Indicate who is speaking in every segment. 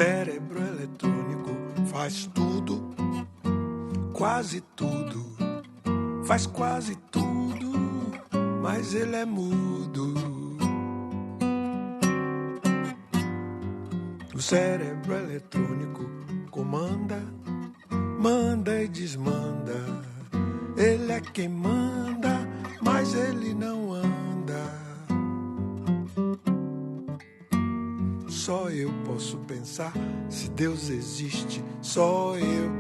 Speaker 1: cérebro eletrônico faz tudo, quase tudo, faz quase tudo, mas ele é mudo. O cérebro eletrônico comanda, manda e desmanda. Ele é quem manda, mas ele não anda. Só eu posso pensar se Deus existe. Só eu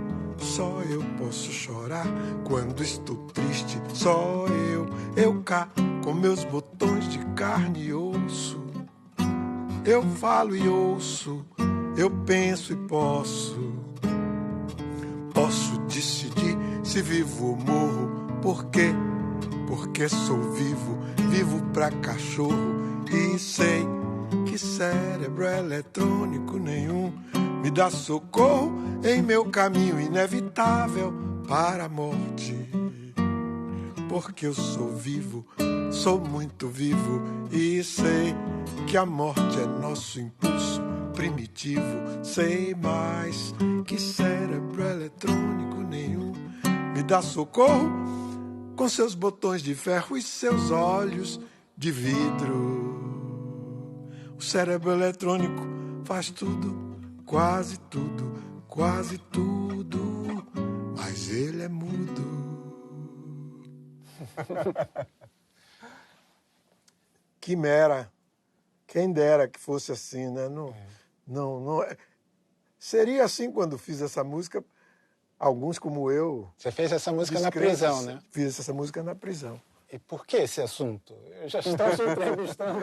Speaker 1: posso chorar quando estou triste. Só eu cá com meus botões de carne e osso. Eu falo e ouço, eu penso e posso. Posso decidir se vivo ou morro. Por quê? Porque sou vivo, vivo pra cachorro. E sei que cérebro eletrônico nenhum me dá socorro em meu caminho inevitável para a morte. Porque eu sou vivo, sou muito vivo e sei que a morte é nosso impulso primitivo. Sei mais que cérebro eletrônico nenhum me dá socorro com seus botões de ferro e seus olhos de vidro. O cérebro eletrônico faz tudo, quase tudo, mas ele é mudo. Quimera. Quem dera que fosse assim, né? Não. Seria assim quando fiz essa música. Alguns como eu.
Speaker 2: Você fez essa música na prisão, né?
Speaker 1: Fiz essa música na prisão.
Speaker 2: E por que esse assunto? Eu já estou te entrevistando.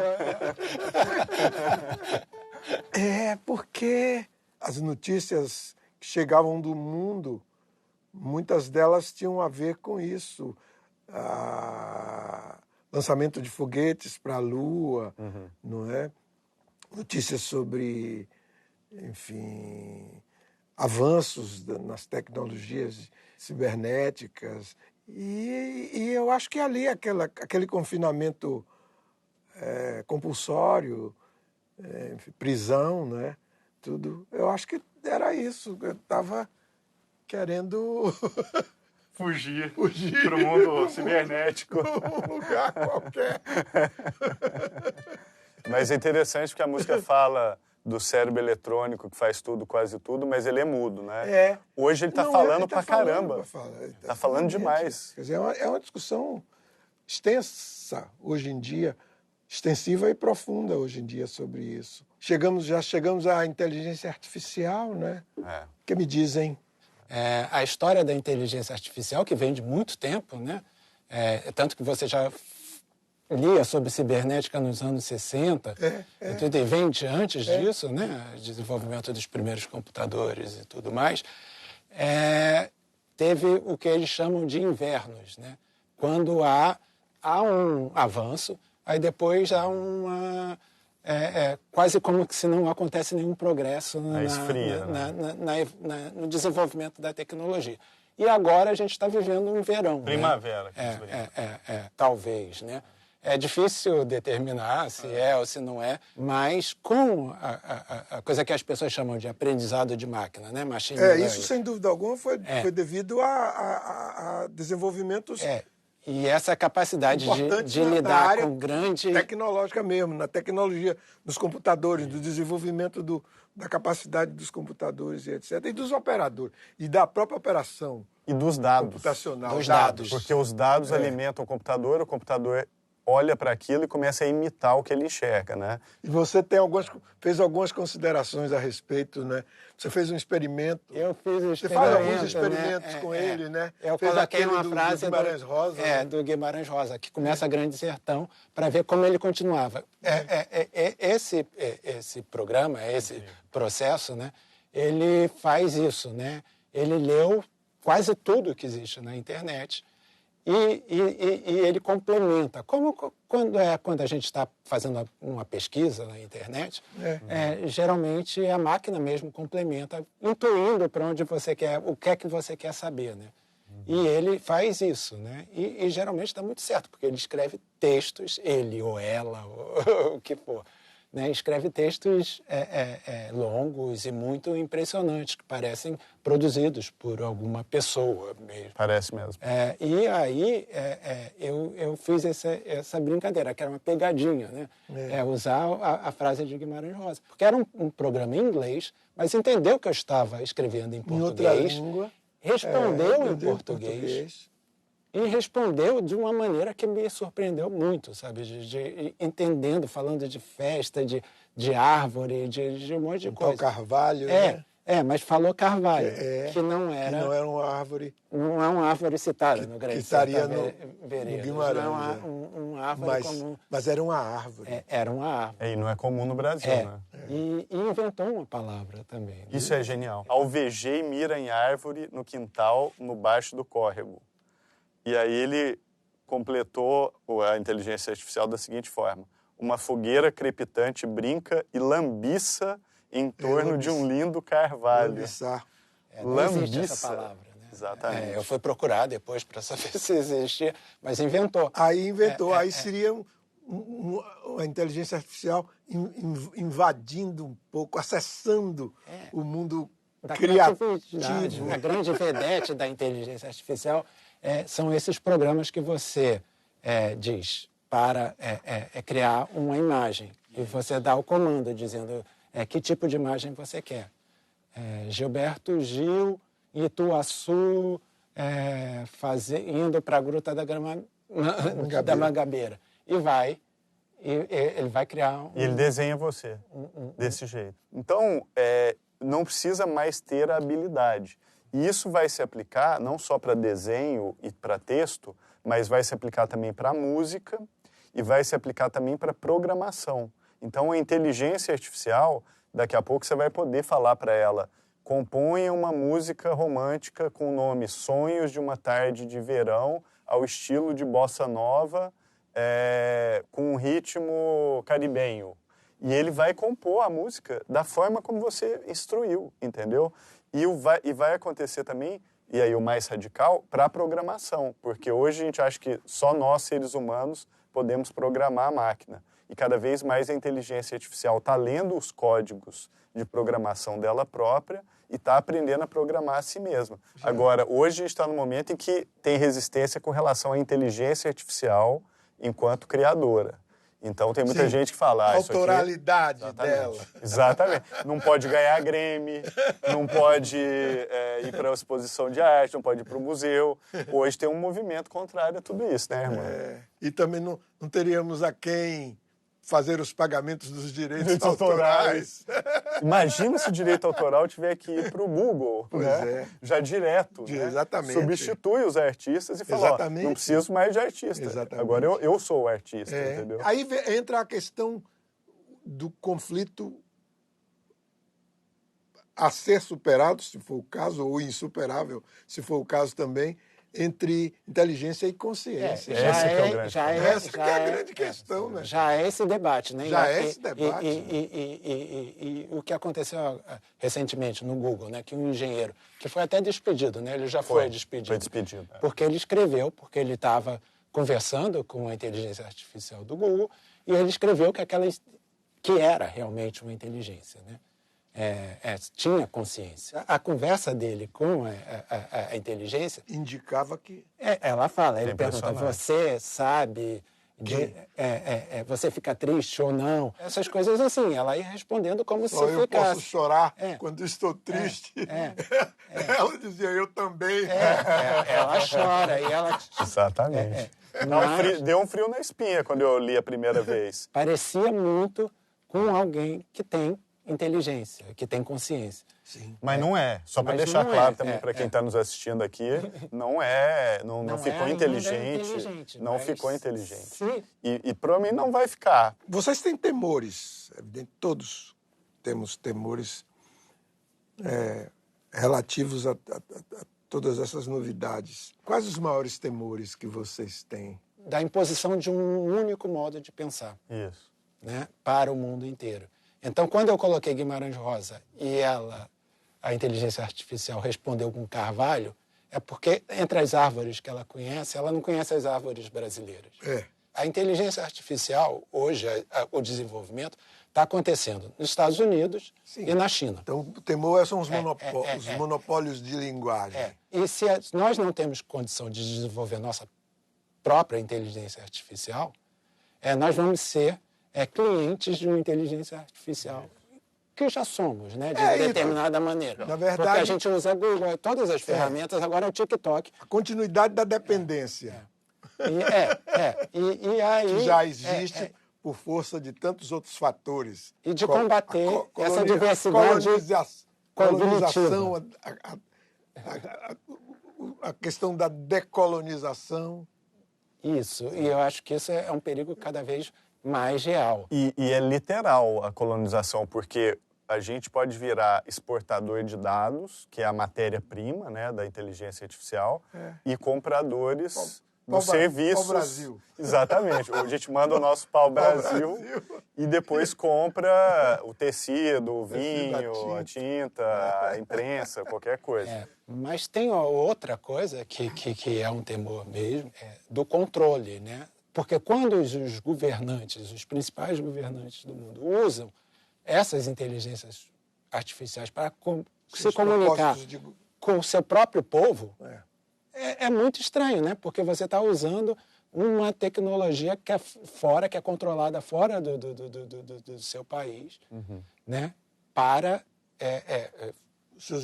Speaker 1: É porque as notícias que chegavam do mundo, muitas delas tinham a ver com isso. Lançamento de foguetes para a Lua, não é? Notícias sobre, enfim, avanços nas tecnologias cibernéticas. E eu acho que ali, aquele confinamento compulsório, prisão, né? Tudo, eu acho que era isso. Eu estava querendo
Speaker 3: Fugir para o mundo cibernético.
Speaker 1: Um lugar qualquer.
Speaker 3: Mas é interessante porque a música fala do cérebro eletrônico que faz tudo, quase tudo, mas ele é mudo, né? Hoje ele está falando pra caramba. Está falando demais.
Speaker 1: Quer dizer, é uma discussão extensa hoje em dia, extensiva e profunda hoje em dia sobre isso. Já chegamos à inteligência artificial, né? O que me dizem?
Speaker 2: A história da inteligência artificial, que vem de muito tempo, né? Tanto que você já lia sobre cibernética nos anos 60, e vem de antes disso, né? Desenvolvimento dos primeiros computadores e tudo mais. Teve o que eles chamam de invernos, né? Quando há um avanço, aí depois há uma... quase como se não acontece nenhum progresso no desenvolvimento da tecnologia. E agora a gente está vivendo um verão.
Speaker 3: Primavera.
Speaker 2: Né? Talvez, né? É difícil determinar se é ou se não é, mas com a coisa que as pessoas chamam de aprendizado de máquina, né? Machine learning.
Speaker 1: Isso, sem dúvida alguma, foi devido a desenvolvimentos...
Speaker 2: E essa capacidade de lidar com grande...
Speaker 1: tecnológica mesmo, na tecnologia dos computadores, do desenvolvimento da capacidade dos computadores e etc. E dos operadores, e da própria operação.
Speaker 3: E dos dados.
Speaker 1: Computacional.
Speaker 2: Dos dados.
Speaker 3: Porque os dados alimentam o computador olha para aquilo e começa a imitar o que ele enxerga, né?
Speaker 1: E você fez algumas considerações a respeito, né? Você fez um experimento.
Speaker 2: Eu fiz um experimento.
Speaker 1: Você faz alguns experimentos com ele, né?
Speaker 2: Eu
Speaker 1: fez
Speaker 2: coloquei
Speaker 1: aquele
Speaker 2: uma frase
Speaker 1: do Guimarães Rosa. Né?
Speaker 2: Do Guimarães Rosa, que começa Grande Sertão, para ver como ele continuava. Esse programa, esse processo, né? Ele faz isso, né? Ele leu quase tudo que existe na internet. E ele complementa. Quando a gente está fazendo uma pesquisa na internet, geralmente a máquina mesmo complementa, intuindo para onde você quer, o que é que você quer saber, né? E ele faz isso, né? E geralmente dá muito certo, porque ele escreve textos, ele ou ela, ou o que for, né, escreve textos longos e muito impressionantes, que parecem produzidos por alguma pessoa mesmo.
Speaker 3: Parece mesmo.
Speaker 2: E aí eu fiz essa brincadeira, que era uma pegadinha, né? Usar a frase de Guimarães Rosa. Porque era um programa em inglês, mas entendeu que eu estava escrevendo em português.
Speaker 1: Em outra língua.
Speaker 2: Respondeu em português. E respondeu de uma maneira que me surpreendeu muito, sabe? Entendendo, falando de festa, de árvore, de um monte de coisa.
Speaker 1: Carvalho, né?
Speaker 2: Mas falou carvalho, que não era...
Speaker 1: Que não era uma árvore...
Speaker 2: Não é uma árvore citada no Grande
Speaker 1: Que estaria
Speaker 2: no
Speaker 1: Guimarães.
Speaker 2: Não é uma árvore comum.
Speaker 1: Mas era uma árvore.
Speaker 2: Era uma árvore.
Speaker 3: E não é comum no Brasil, né?
Speaker 2: E inventou uma palavra também. Né?
Speaker 3: Isso é genial. Alvejei mira em árvore no quintal, no baixo do córrego. E aí ele completou a inteligência artificial da seguinte forma: uma fogueira crepitante brinca e lambiça em torno de um lindo carvalho.
Speaker 1: Lambiçar.
Speaker 2: Não existe essa palavra, né?
Speaker 3: Exatamente.
Speaker 2: Eu fui procurar depois para saber se existia, mas inventou.
Speaker 1: Aí inventou, aí seria uma inteligência artificial invadindo um pouco, acessando o mundo criativo.
Speaker 2: A grande vedete da inteligência artificial são esses programas que você diz para criar uma imagem. E você dá o comando dizendo que tipo de imagem você quer. Gilberto Gil, Ituaçu, indo para a Gruta da Mangabeira. E ele vai criar...
Speaker 3: E ele desenha você, desse jeito. Então, não precisa mais ter a habilidade. E isso vai se aplicar não só para desenho e para texto, mas vai se aplicar também para música e vai se aplicar também para programação. Então, a inteligência artificial, daqui a pouco você vai poder falar para ela: componha uma música romântica com o nome Sonhos de uma Tarde de Verão, ao estilo de bossa nova, com um ritmo caribenho. E ele vai compor a música da forma como você instruiu, entendeu? E vai acontecer também, e aí o mais radical, para a programação. Porque hoje a gente acha que só nós, seres humanos, podemos programar a máquina. E cada vez mais a inteligência artificial está lendo os códigos de programação dela própria e está aprendendo a programar a si mesma. Agora, hoje a gente está no momento em que tem resistência com relação à inteligência artificial enquanto criadora. Então, tem muita gente que fala...
Speaker 1: A autoralidade dela.
Speaker 3: Exatamente. Não pode ganhar Grammy, não pode ir para a exposição de arte, não pode ir para o museu. Hoje tem um movimento contrário a tudo isso, né, irmão?
Speaker 1: E também não teríamos a quem fazer os pagamentos dos direitos autorais.
Speaker 3: Imagina se o direito autoral tiver que ir para o Google, já direto.
Speaker 1: Exatamente.
Speaker 3: Substitui os artistas e fala, não preciso mais de artista.
Speaker 1: Exatamente.
Speaker 3: Agora eu sou o artista, entendeu?
Speaker 1: Aí entra a questão do conflito a ser superado, se for o caso, ou insuperável, se for o caso também, entre inteligência e consciência.
Speaker 3: Essa
Speaker 1: é a grande questão, né?
Speaker 2: Já é esse debate, né?
Speaker 1: Esse debate.
Speaker 2: E o que aconteceu recentemente no Google, né? Que um engenheiro, que foi até despedido, né? Ele já foi despedido.
Speaker 3: Foi despedido.
Speaker 2: Porque ele escreveu, porque ele estava conversando com a inteligência artificial do Google, e ele escreveu que era realmente uma inteligência, né? Tinha consciência. A conversa dele com a inteligência...
Speaker 1: indicava que...
Speaker 2: ela fala, ele pergunta, você sabe... você fica triste ou não? Essas coisas assim, ela ia respondendo como se
Speaker 1: eu
Speaker 2: ficasse...
Speaker 1: posso chorar quando estou triste. Ela dizia, eu também.
Speaker 2: Ela chora e ela...
Speaker 3: Exatamente. Deu um frio na espinha quando eu li a primeira vez.
Speaker 2: Parecia muito com alguém que tem inteligência, que tem consciência.
Speaker 3: Sim. Mas não é. Só para deixar claro também para quem está nos assistindo aqui, não ficou inteligente. Não ficou inteligente.
Speaker 2: Sim.
Speaker 3: E para mim não vai ficar.
Speaker 1: Vocês têm temores, evidente, todos temos temores relativos a todas essas novidades. Quais os maiores temores que vocês têm?
Speaker 2: Da imposição de um único modo de pensar.
Speaker 3: Isso.
Speaker 2: Né, para o mundo inteiro. Então, quando eu coloquei Guimarães Rosa e a inteligência artificial respondeu com Carvalho, é porque entre as árvores que ela conhece, ela não conhece as árvores brasileiras. a inteligência artificial, hoje, o desenvolvimento, está acontecendo nos Estados Unidos e na China.
Speaker 1: Então, o temor são os monopólios de linguagem.
Speaker 2: E se nós não temos condição de desenvolver nossa própria inteligência artificial, nós vamos ser clientes de uma inteligência artificial que já somos, né, de determinada maneira.
Speaker 1: Na verdade,
Speaker 2: porque a gente usa Google, todas as ferramentas, agora é o TikTok.
Speaker 1: A continuidade da dependência.
Speaker 2: E aí,
Speaker 1: que já existe por força de tantos outros fatores.
Speaker 2: E de combater essa diversidade
Speaker 1: colonização, a questão da decolonização.
Speaker 2: Isso, e eu acho que isso é um perigo cada vez mais real.
Speaker 3: E é literal a colonização, porque a gente pode virar exportador de dados, que é a matéria-prima, né, da inteligência artificial, e compradores dos serviços.
Speaker 1: Pau-Brasil.
Speaker 3: Exatamente. A gente manda o nosso pau-Brasil e depois compra o tecido, o vinho, a tinta, a imprensa, qualquer coisa.
Speaker 2: Mas tem outra coisa que é um temor mesmo, do controle, né? Porque quando os governantes, os principais governantes do mundo, usam essas inteligências artificiais para se comunicar com o seu próprio povo, é muito estranho, né? Porque você está usando uma tecnologia que é fora, que é controlada fora do seu país, né? Para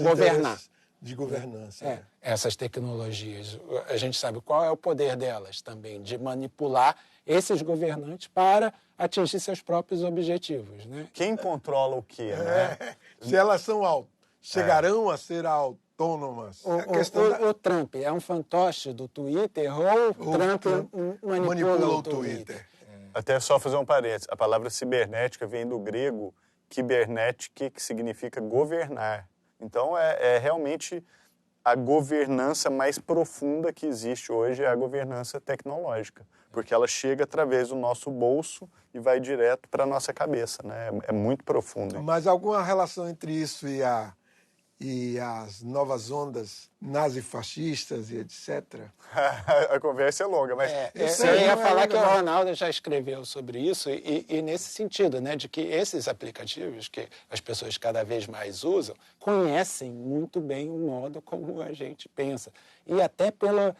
Speaker 2: governar.
Speaker 1: De governança.
Speaker 2: Essas tecnologias, a gente sabe qual é o poder delas também, de manipular esses governantes para atingir seus próprios objetivos, né?
Speaker 3: Quem controla o quê, né?
Speaker 1: Se elas chegarão a ser autônomas.
Speaker 2: O Trump é um fantoche do Twitter ou o Trump manipula o Twitter?
Speaker 3: Até só fazer um parênteses. A palavra cibernética vem do grego kibernética, que significa governar. Então, realmente a governança mais profunda que existe hoje é a governança tecnológica, porque ela chega através do nosso bolso e vai direto para a nossa cabeça, né? É muito profundo.
Speaker 1: Mas alguma relação entre isso e as novas ondas nazifascistas e etc?
Speaker 3: A conversa é longa, mas...
Speaker 2: Eu ia falar que o Ronaldo já escreveu sobre isso e nesse sentido, né, de que esses aplicativos que as pessoas cada vez mais usam conhecem muito bem o modo como a gente pensa. E até pelo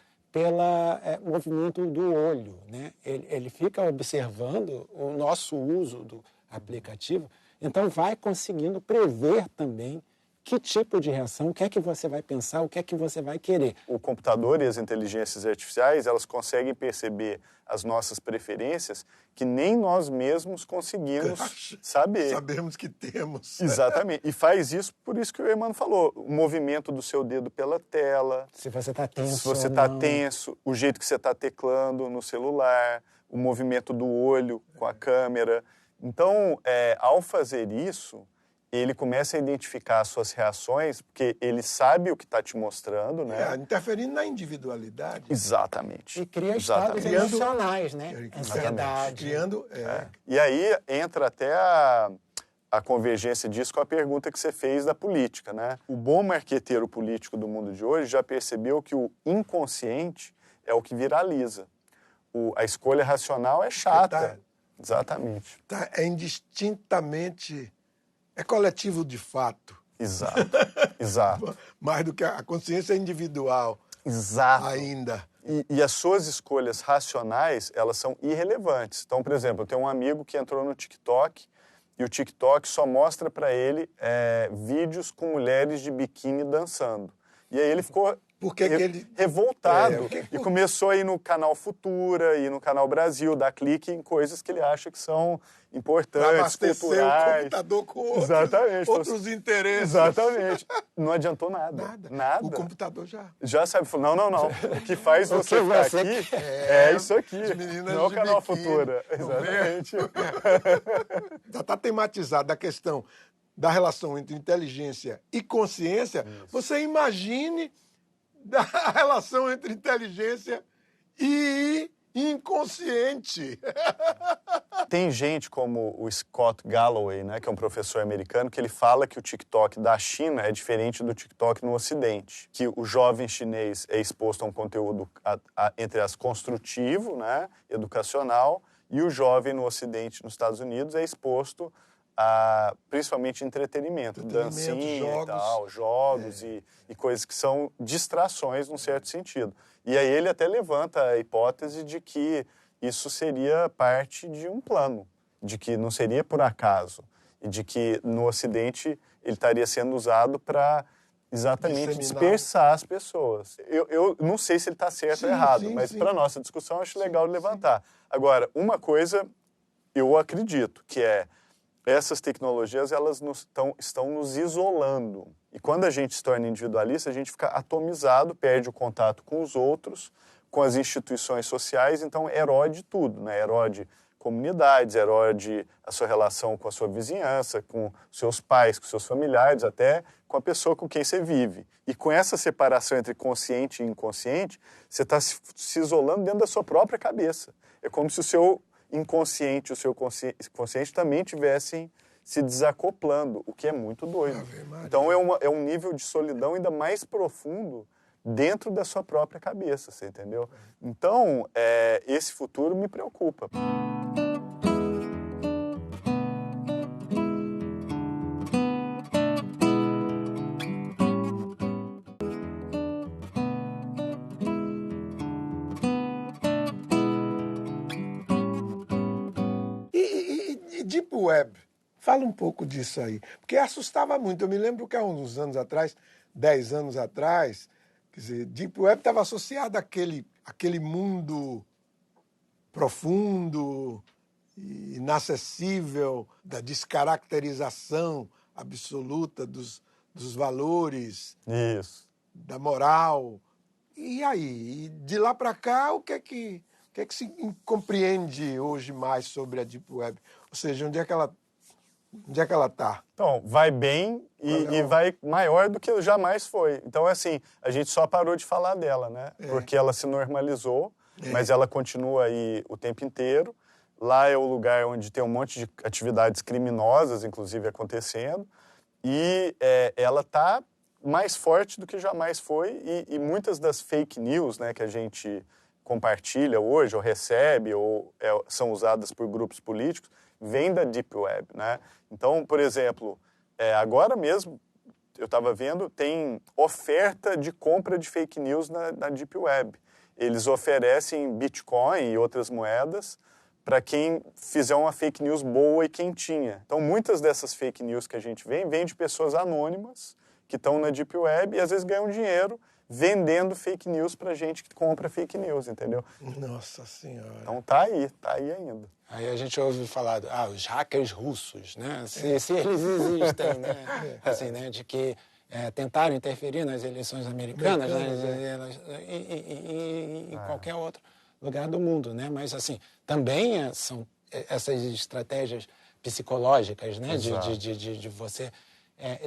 Speaker 2: movimento do olho, né? Ele fica observando o nosso uso do aplicativo, então vai conseguindo prever também que tipo de reação, o que é que você vai pensar, o que é que você vai querer.
Speaker 3: O computador e as inteligências artificiais, elas conseguem perceber as nossas preferências que nem nós mesmos conseguimos saber.
Speaker 1: Sabemos que temos.
Speaker 3: Exatamente. E faz isso, por isso que o Emmanuel falou, o movimento do seu dedo pela tela.
Speaker 2: Se você está tenso.
Speaker 3: Se você está tenso, o jeito que você está teclando no celular, o movimento do olho com a câmera. Então, ao fazer isso, ele começa a identificar as suas reações, porque ele sabe o que está te mostrando, né?
Speaker 1: Interferindo na individualidade.
Speaker 3: Exatamente.
Speaker 2: E cria estados emocionais, né? Ansiedade.
Speaker 3: E aí entra até a convergência disso com a pergunta que você fez da política, né? O bom marqueteiro político do mundo de hoje já percebeu que o inconsciente é o que viraliza. A escolha racional é chata. Exatamente.
Speaker 1: É indistintamente... É coletivo de fato.
Speaker 3: Exato.
Speaker 1: Mais do que a consciência individual.
Speaker 3: Exato.
Speaker 1: Ainda.
Speaker 3: E as suas escolhas racionais, elas são irrelevantes. Então, por exemplo, eu tenho um amigo que entrou no TikTok e o TikTok só mostra para ele vídeos com mulheres de biquíni dançando. E aí ele ficou revoltado e começou a ir no canal Futura e no canal Brasil, dar clique em coisas que ele acha que são importantes, culturais.
Speaker 1: O computador com outros interesses.
Speaker 3: Exatamente. Não adiantou nada.
Speaker 1: O computador
Speaker 3: já sabe, falou, não. O que faz você ficar aqui é isso aqui. Não é o canal Futura. Exatamente.
Speaker 1: Já está tematizada a questão da relação entre inteligência e consciência. Isso. Você imagine da relação entre inteligência e inconsciente.
Speaker 3: Tem gente como o Scott Galloway, né, que é um professor americano, que ele fala que o TikTok da China é diferente do TikTok no Ocidente, que o jovem chinês é exposto a um conteúdo, entre as construtivo, né, educacional, e o jovem no Ocidente, nos Estados Unidos, é exposto a, principalmente, entretenimento, dancinha
Speaker 1: jogos.
Speaker 3: e tal, jogos e coisas que são distrações, num certo sentido. E aí ele até levanta a hipótese de que isso seria parte de um plano, de que não seria por acaso, e de que no Ocidente ele estaria sendo usado para exatamente dispersar as pessoas. Eu não sei se ele está certo ou errado, mas para a nossa discussão eu acho legal levantar. Agora, uma coisa eu acredito, que é essas tecnologias elas estão nos isolando. E quando a gente se torna individualista, a gente fica atomizado, perde o contato com os outros, com as instituições sociais, então erode tudo, né? Erode comunidades, erode a sua relação com a sua vizinhança, com seus pais, com seus familiares, até com a pessoa com quem você vive. E com essa separação entre consciente e inconsciente, você está se isolando dentro da sua própria cabeça. É como se o seu inconsciente e o seu consciente também tivessem se desacoplando, o que é muito doido. Então é um nível de solidão ainda mais profundo dentro da sua própria cabeça, você entendeu? Então, esse futuro me preocupa.
Speaker 1: E Deep Web? Fala um pouco disso aí. Porque assustava muito. Eu me lembro que há uns anos atrás, 10 anos atrás, quer dizer, Deep Web estava associado àquele mundo profundo, inacessível, da descaracterização absoluta dos valores,
Speaker 3: Isso.
Speaker 1: da moral. E aí, de lá para cá, o que é que se compreende hoje mais sobre a Deep Web? Ou seja, onde é que ela está?
Speaker 3: Então, vai bem e vai maior do que jamais foi. Então, assim, a gente só parou de falar dela, né? Porque ela se normalizou, mas ela continua aí o tempo inteiro. Lá é o lugar onde tem um monte de atividades criminosas, inclusive, acontecendo. E ela está mais forte do que jamais foi. E muitas das fake news, né, que a gente compartilha hoje, ou recebe, ou são usadas por grupos políticos, vêm da Deep Web, né? Então, por exemplo, agora mesmo, eu estava vendo, tem oferta de compra de fake news na Deep Web. Eles oferecem Bitcoin e outras moedas para quem fizer uma fake news boa e quentinha. Então, muitas dessas fake news que a gente vem de pessoas anônimas que estão na Deep Web e às vezes ganham dinheiro vendendo fake news para gente que compra fake news, entendeu?
Speaker 1: Nossa Senhora.
Speaker 3: Então tá aí ainda.
Speaker 2: Aí a gente ouve falar, os hackers russos, né? Se eles existem, né? Assim, né? De que tentaram interferir nas eleições americanas, né? E em qualquer outro lugar do mundo, né? Mas, assim, também são essas estratégias psicológicas, né? De você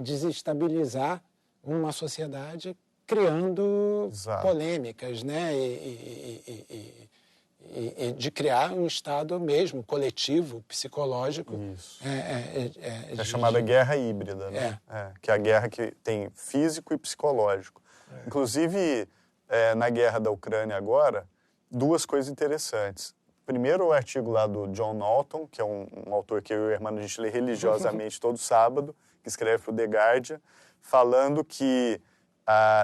Speaker 2: desestabilizar uma sociedade criando polêmicas, né? E de criar um estado mesmo coletivo, psicológico.
Speaker 3: Isso. É chamada guerra híbrida, né? Que é a guerra que tem físico e psicológico. Inclusive, na guerra da Ucrânia agora, duas coisas interessantes. Primeiro, o artigo lá do John Knowlton, que é um autor que eu e o irmão a gente lê religiosamente todo sábado, que escreve para o The Guardian, falando que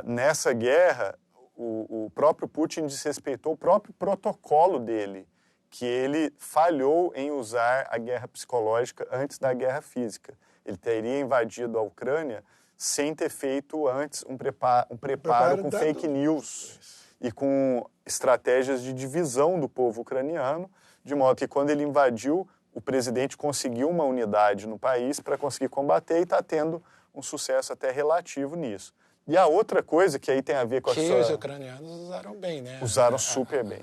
Speaker 3: nessa guerra o próprio Putin desrespeitou o próprio protocolo dele, que ele falhou em usar a guerra psicológica antes da guerra física. Ele teria invadido a Ucrânia sem ter feito antes um preparo com fake news e com estratégias de divisão do povo ucraniano, de modo que quando ele invadiu, o presidente conseguiu uma unidade no país para conseguir combater e está tendo um sucesso até relativo nisso. E a outra coisa que aí tem a ver com
Speaker 2: que os ucranianos usaram bem, né?
Speaker 3: Usaram super bem.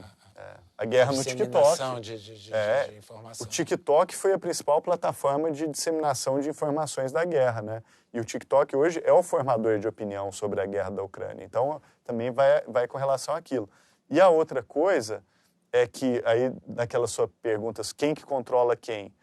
Speaker 3: A guerra no TikTok.
Speaker 2: De informação.
Speaker 3: O TikTok foi a principal plataforma de disseminação de informações da guerra, né? E o TikTok hoje é o formador de opinião sobre a guerra da Ucrânia. Então, também vai com relação àquilo. E a outra coisa é que, aí, naquelas suas perguntas, quem que controla quem?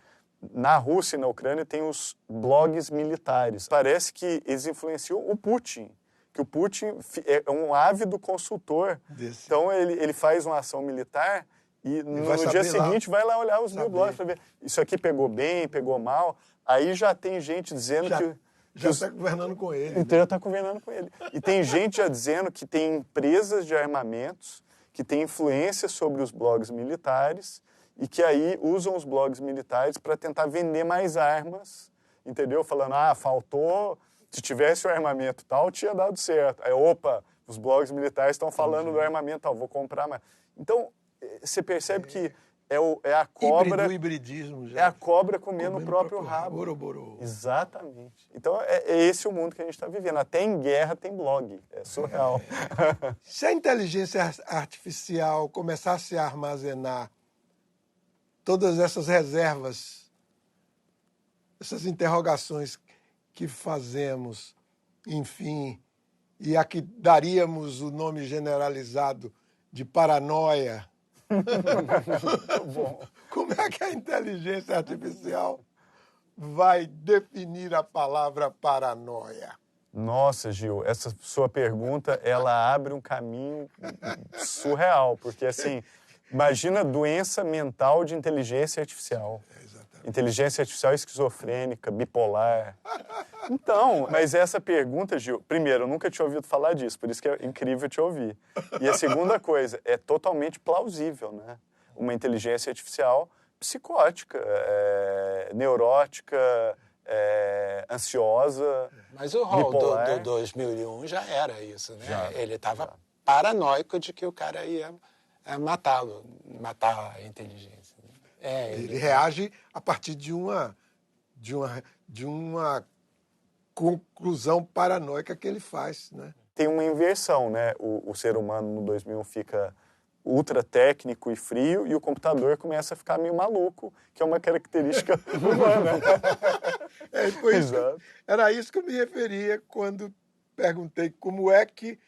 Speaker 3: Na Rússia e na Ucrânia tem os blogs militares. Parece que eles influenciam o Putin, que o Putin é um ávido consultor. Então, ele faz uma ação militar e no dia seguinte vai lá olhar os 1000 blogs para ver isso aqui pegou bem, pegou mal. Aí já tem gente dizendo que...
Speaker 1: Já está governando com ele.
Speaker 3: Então já está governando com ele. E tem gente já dizendo que tem empresas de armamentos que têm influência sobre os blogs militares e que aí usam os blogs militares para tentar vender mais armas, entendeu? Falando, faltou, se tivesse o armamento tal, tinha dado certo. Aí, opa, os blogs militares estão falando do armamento tal, vou comprar mais. Então, você percebe que é a cobra...
Speaker 1: O hibridismo já.
Speaker 3: É a cobra comendo o próprio rabo.
Speaker 1: Boroborô.
Speaker 3: Exatamente. Então, é esse o mundo que a gente está vivendo. Até em guerra tem blog. É surreal.
Speaker 1: Se a inteligência artificial começasse a armazenar todas essas reservas, essas interrogações que fazemos, enfim, e a que daríamos o nome generalizado de paranoia,
Speaker 3: Bom.
Speaker 1: como é que a inteligência artificial vai definir a palavra paranoia?
Speaker 3: Nossa, Gil, essa sua pergunta, ela abre um caminho surreal, porque, assim, imagina doença mental de inteligência artificial. Inteligência artificial esquizofrênica, bipolar. Então, mas essa pergunta, Gil, primeiro, eu nunca tinha ouvido falar disso, por isso que é incrível te ouvir. E a segunda coisa, é totalmente plausível, né? Uma inteligência artificial psicótica, neurótica, ansiosa,
Speaker 2: Mas o rol
Speaker 3: bipolar.
Speaker 2: do 2001 já era isso, né?
Speaker 3: Já,
Speaker 2: ele estava paranoico de que o cara ia matá-lo, matar a inteligência.
Speaker 1: Ele reage a partir de uma conclusão paranoica que ele faz, né?
Speaker 3: Tem uma inversão, né? O ser humano no 2001 fica ultra técnico e frio e o computador começa a ficar meio maluco, que é uma característica humana.
Speaker 1: Era isso que eu me referia quando perguntei como é que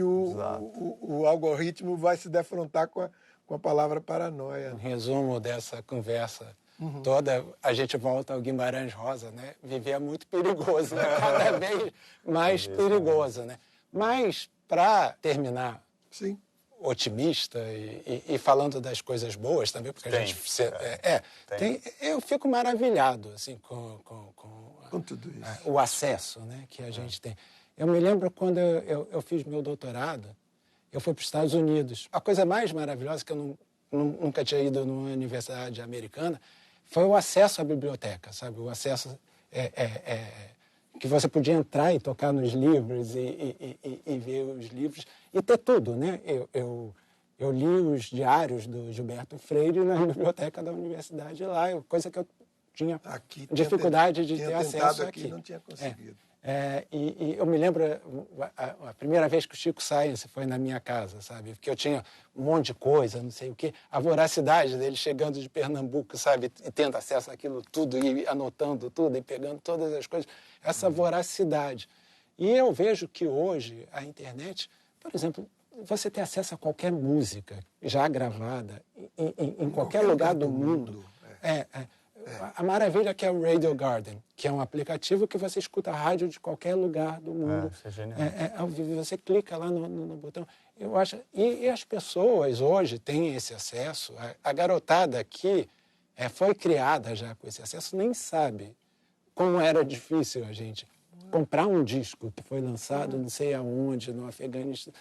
Speaker 1: o algoritmo vai se defrontar com a palavra paranoia.
Speaker 2: Um resumo dessa conversa toda, a gente volta ao Guimarães Rosa, né? Viver é muito perigoso, né? Cada vez mais perigoso, né? Mas, para terminar
Speaker 1: Sim.
Speaker 2: otimista e falando das coisas boas também, porque a gente... eu fico maravilhado, assim, com
Speaker 1: tudo isso.
Speaker 2: O acesso, né, que a gente tem. Eu me lembro quando eu fiz meu doutorado, eu fui para os Estados Unidos. A coisa mais maravilhosa, que eu nunca tinha ido numa universidade americana, foi o acesso à biblioteca, sabe? O acesso que você podia entrar e tocar nos livros e ver os livros e ter tudo, né? Eu li os diários do Gilberto Freire na biblioteca da universidade lá, coisa que eu tinha dificuldade de ter acesso aqui.
Speaker 1: Não tinha conseguido.
Speaker 2: E eu me lembro a primeira vez que o Chico Science foi na minha casa, sabe? Porque eu tinha um monte de coisa, não sei o quê. A voracidade dele chegando de Pernambuco, sabe? E tendo acesso àquilo tudo, e anotando tudo, e pegando todas as coisas. Essa voracidade. E eu vejo que hoje a internet, por exemplo, você tem acesso a qualquer música já gravada em qualquer lugar do mundo. A maravilha que é o Radio Garden, que é um aplicativo que você escuta a rádio de qualquer lugar do mundo.
Speaker 3: Isso é genial.
Speaker 2: Ao vivo, você clica lá no botão. Eu acho, e as pessoas hoje têm esse acesso. A garotada aqui foi criada já com esse acesso, nem sabe como era difícil a gente comprar um disco que foi lançado não sei aonde, no Afeganistão.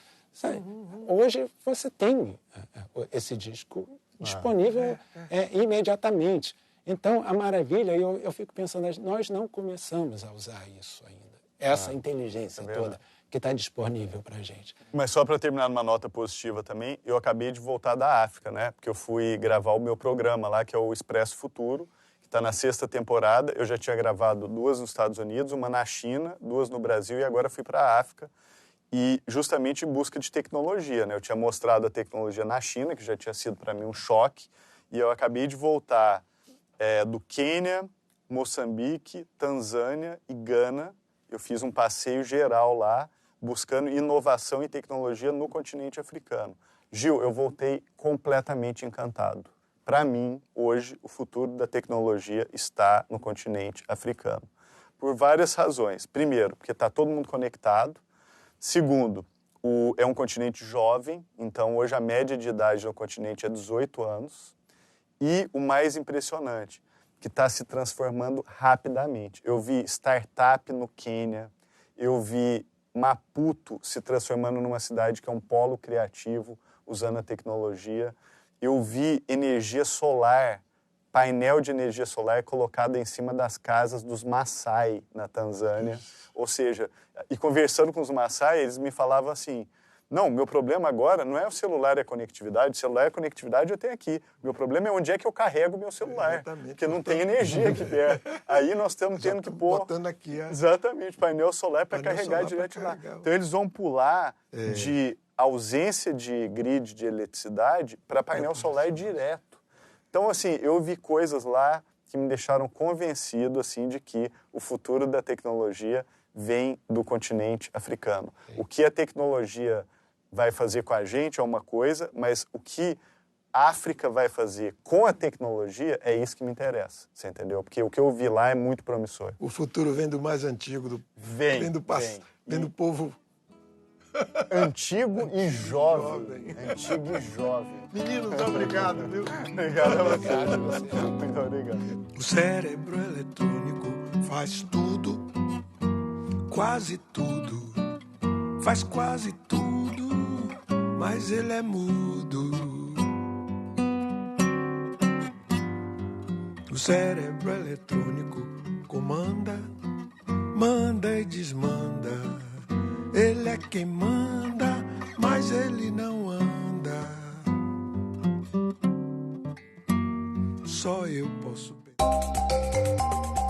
Speaker 2: Hoje você tem esse disco disponível imediatamente. Então, a maravilha, eu fico pensando, nós não começamos a usar isso ainda. Essa inteligência toda que está disponível para a gente.
Speaker 3: Mas só para terminar numa nota positiva também, eu acabei de voltar da África, né? Porque eu fui gravar o meu programa lá, que é o Expresso Futuro, que está na 6ª temporada. Eu já tinha gravado 2 nos Estados Unidos, uma na China, 2 no Brasil e agora fui para a África. E justamente em busca de tecnologia, né? Eu tinha mostrado a tecnologia na China, que já tinha sido para mim um choque, e eu acabei de voltar do Quênia, Moçambique, Tanzânia e Gana. Eu fiz um passeio geral lá, buscando inovação e tecnologia no continente africano. Gil, eu voltei completamente encantado. Para mim, hoje, o futuro da tecnologia está no continente africano. Por várias razões. Primeiro, porque está todo mundo conectado. Segundo, é um continente jovem, então hoje a média de idade no continente é 18 anos. E o mais impressionante, que está se transformando rapidamente. Eu vi startup no Quênia, eu vi Maputo se transformando numa cidade que é um polo criativo, usando a tecnologia. Eu vi energia solar, painel de energia solar colocado em cima das casas dos Maasai, na Tanzânia. Ou seja, e conversando com os Maasai, eles me falavam assim, não, meu problema agora não é o celular e a conectividade, o celular e a conectividade eu tenho aqui. Meu problema é onde é que eu carrego o meu celular,
Speaker 1: Exatamente.
Speaker 3: porque não tem energia aqui perto. Aí nós estamos tendo que pôr...
Speaker 1: Botando aqui
Speaker 3: Exatamente, painel solar para carregar direto lá. Então eles vão pular de ausência de grid de eletricidade para painel solar direto. Então, assim, eu vi coisas lá que me deixaram convencido, assim, de que o futuro da tecnologia vem do continente africano. O que a tecnologia vai fazer com a gente é uma coisa, mas o que a África vai fazer com a tecnologia é isso que me interessa, você entendeu? Porque o que eu vi lá é muito promissor.
Speaker 1: O futuro vem do mais antigo, vem do povo...
Speaker 3: Antigo e jovem. Antigo e jovem.
Speaker 1: Meninos, obrigado, viu?
Speaker 3: Obrigado a você. Muito obrigado.
Speaker 1: O cérebro eletrônico faz tudo, quase tudo, faz quase tudo, mas ele é mudo. O cérebro eletrônico comanda, manda e desmanda. Ele é quem manda, mas ele não anda. Só eu posso pensar.